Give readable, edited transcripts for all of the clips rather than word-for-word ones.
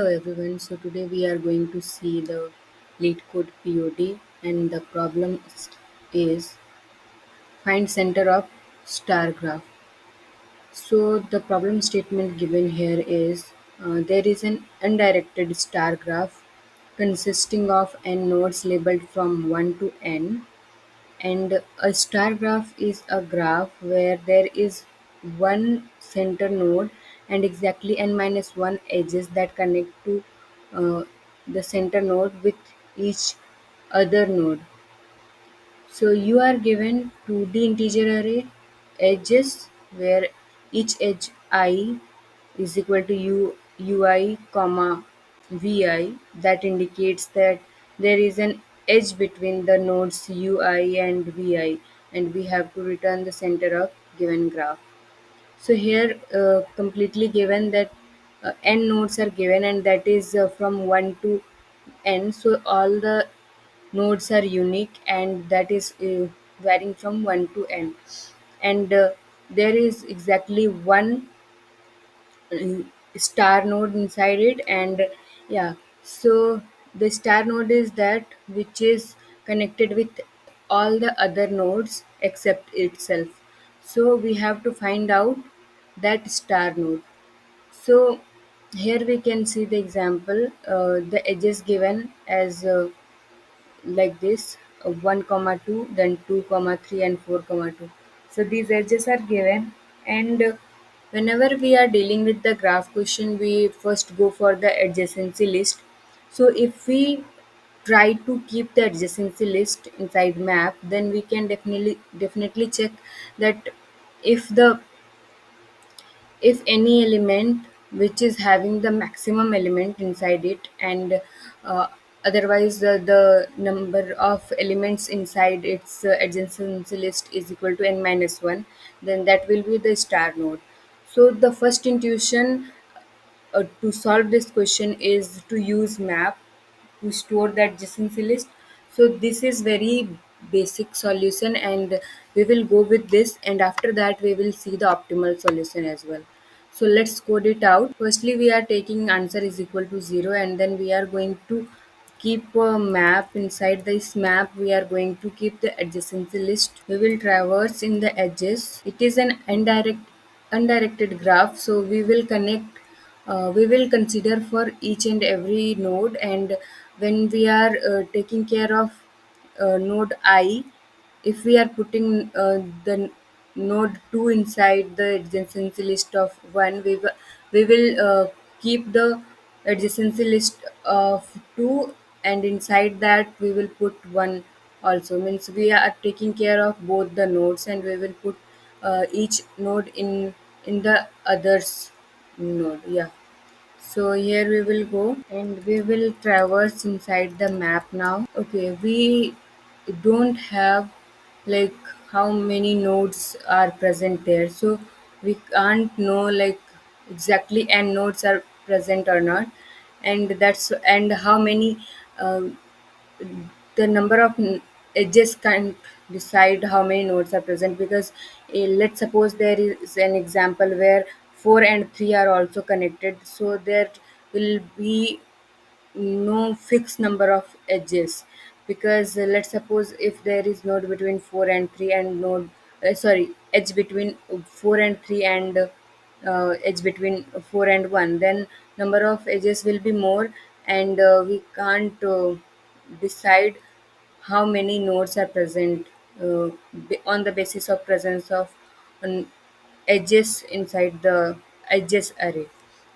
Hello everyone. So today we are going to see the lead code POD and the problem is find center of star graph. So the problem statement given here is there is an undirected star graph consisting of n nodes labeled from 1 to n, and a star graph is a graph where there is one center node and exactly n minus 1 edges that connect to uh, the center node with each other node. So you are given 2D integer array edges where each edge I is equal to ui comma vi, that indicates that there is an edge between the nodes ui and vi, and we have to return the center of given graph. So here completely given that n nodes are given, and that is from 1 to n. So all the nodes are unique, and that is varying from 1 to n. And there is exactly one uh, star node inside it, and yeah, so the star node is that which is connected with all the other nodes except itself. So we have to find out that star node. So here we can see the example, the edges given as like this, 1 comma 2, then 2 comma 3, and 4 comma 2. So these edges are given, and whenever we are dealing with the graph question, we first go for the adjacency list. So if we try to keep the adjacency list inside map, then we can definitely check that if the if any element which is having the maximum element inside it, and uh, otherwise the number of elements inside its adjacency list is equal to n minus 1, then that will be the star node. So the first intuition to solve this question is to use map to store the adjacency list. So this is very basic solution, and we will go with this, and after that we will see the optimal solution as well. So let's code it out. Firstly, we are taking answer is equal to 0, and then we are going to keep a map. Inside this map we are going to keep the adjacency list. We will traverse in the edges. It is an undirected graph, so we will consider for each and every node, and when we are taking care of node I, if we are putting the node 2 inside the adjacency list of 1, we will keep the adjacency list of 2, and inside that we will put 1 also. Means we are taking care of both the nodes, and we will put each node in the others node. Yeah, so here we will go, and we will traverse inside the map now. Okay, we don't have like how many nodes are present there, so we can't know like exactly n nodes are present or not, and that's and how many um, the number of edges can't decide how many nodes are present, because let's suppose there is an example where 4 and 3 are also connected, so there will be no fixed number of edges, because let's suppose if there is node between 4 and 3 and node sorry, edge between 4 and 3 and edge between 4 and 1, then number of edges will be more, and we can't decide how many nodes are present on the basis of presence of um, edges inside the edges array.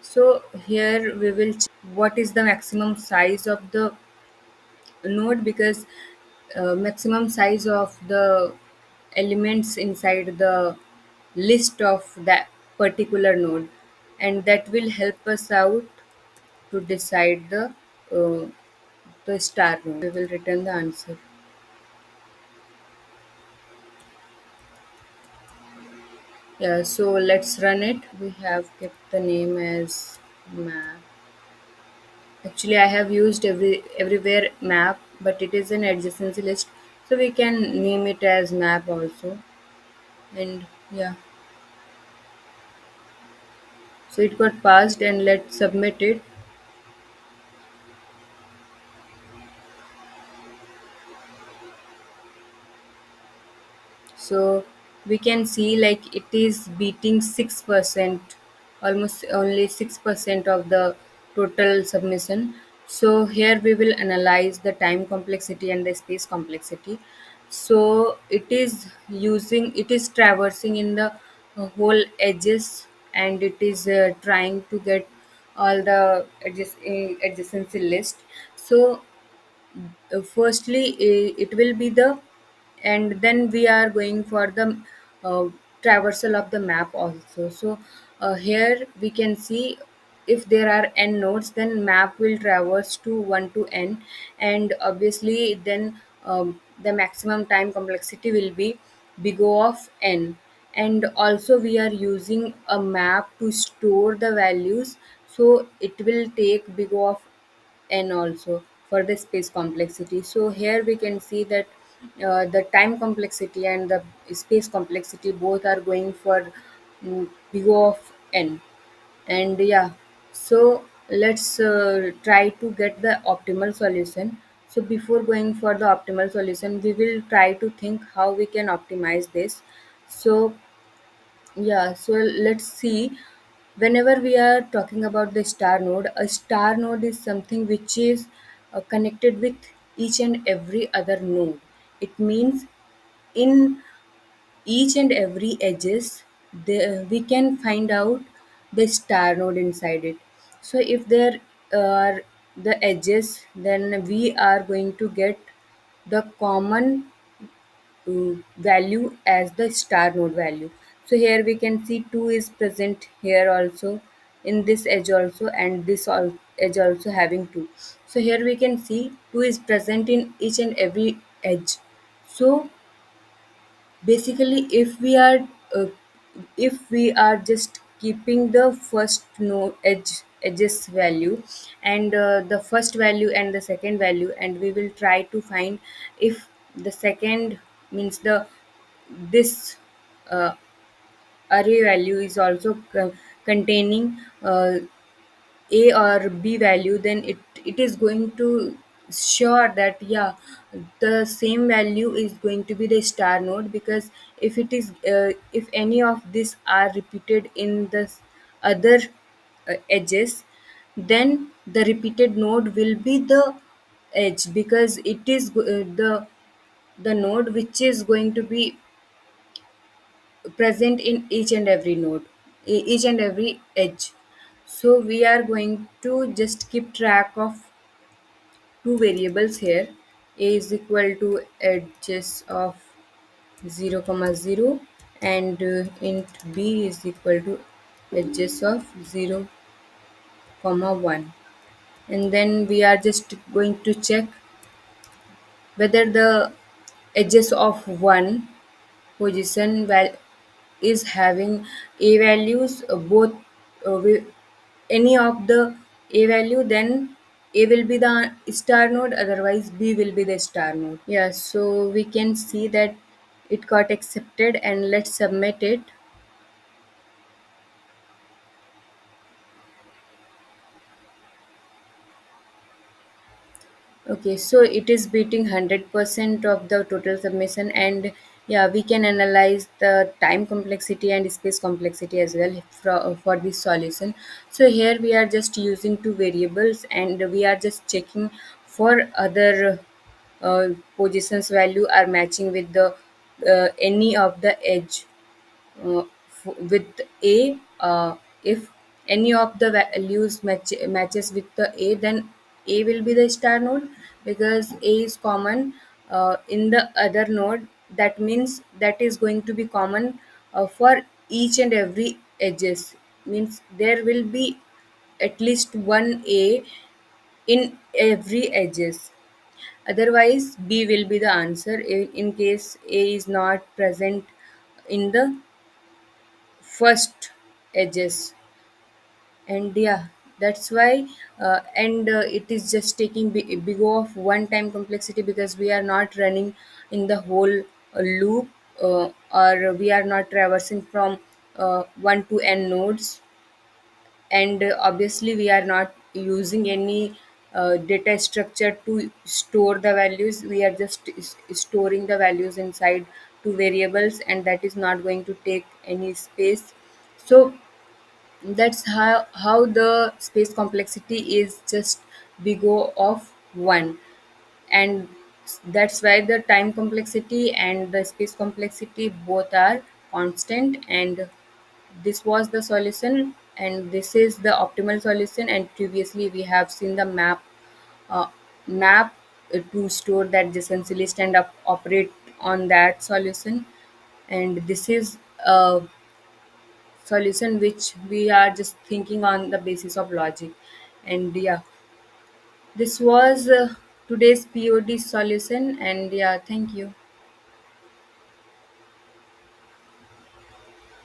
So here we will what is the maximum size of the node, because maximum size of the elements inside the list of that particular node, and that will help us out to decide uh, the star node. We will return the answer. Yeah, so let's run it. We have kept the name as map. Actually, I have used everywhere map, but it is an adjacency list, so we can name it as map also. And yeah, so it got passed, and let's submit it. so we can see like it is beating 6%, almost only 6% of the total submission. So here we will analyze the time complexity and the space complexity. So it is traversing in the whole edges, and it is trying to get all the adjacency list. So firstly it will be the, and then we are going for the uh, traversal of the map also. So here we can see if there are n nodes, then map will traverse to 1 to n, and obviously then the maximum time complexity will be big O of n. And also we are using a map to store the values, so it will take big O of n also for the space complexity. So here we can see that the time complexity and the space complexity both are going for big O of n. And yeah, so let's try to get the optimal solution. So before going for the optimal solution, we will try to think how we can optimize this. So yeah, so let's see. Whenever we are talking about the star node, a star node is something which is connected with each and every other node. It means in each and every edges, we can find out the star node inside it. So if there are the edges, then we are going to get the common value as the star node value. So here we can see 2 is present here also, in this edge also, and this edge also having 2. So here we can see 2 is present in each and every edge. So basically uh, if we are just keeping the first node edges value, and the first value and the second value, and we will try to find if the second means the this uh, array value is also containing a or b value, then it is going to sure that yeah, the same value is going to be the star node, because if it is if any of these are repeated in the other edges, then the repeated node will be the edge, because it is the node which is going to be present in each and every node, each and every edge. So we are going to just keep track of two variables here. A is equal to edges of 0 comma 0, and int b is equal to edges of 0 comma 1. And then we are just going to check whether the edges of one position is having a values, both with any of the a value, then a will be the star node, otherwise b will be the star node. Yeah, so we can see that it got accepted, and let's submit it. Okay, so it is beating 100% of the total submission, and yeah, we can analyze the time complexity and space complexity as well for this solution. So here we are just using two variables, and we are just checking for other positions value are matching with the any of the edge with A. If any of the values matches with the A, then A will be the star node, because A is common in the other node. That means that is going to be common for each and every edges. Means there will be at least one A in every edges. Otherwise, B will be the answer in case A is not present in the first edges. And yeah, that's why and it is just taking big of one time complexity, because we are not running in the whole loop, or we are not traversing from 1 to n nodes. And obviously we are not using any data structure to store the values. We are just storing the values inside two variables, and that is not going to take any space. So that's how the space complexity is just big O of 1. And that's why the time complexity and the space complexity both are constant. And this was the solution, and this is the optimal solution. And previously we have seen the uh, map to store that JSON list and operate on that solution. And this is a solution which we are just thinking on the basis of logic. And yeah, this was today's POD solution. And yeah, thank you.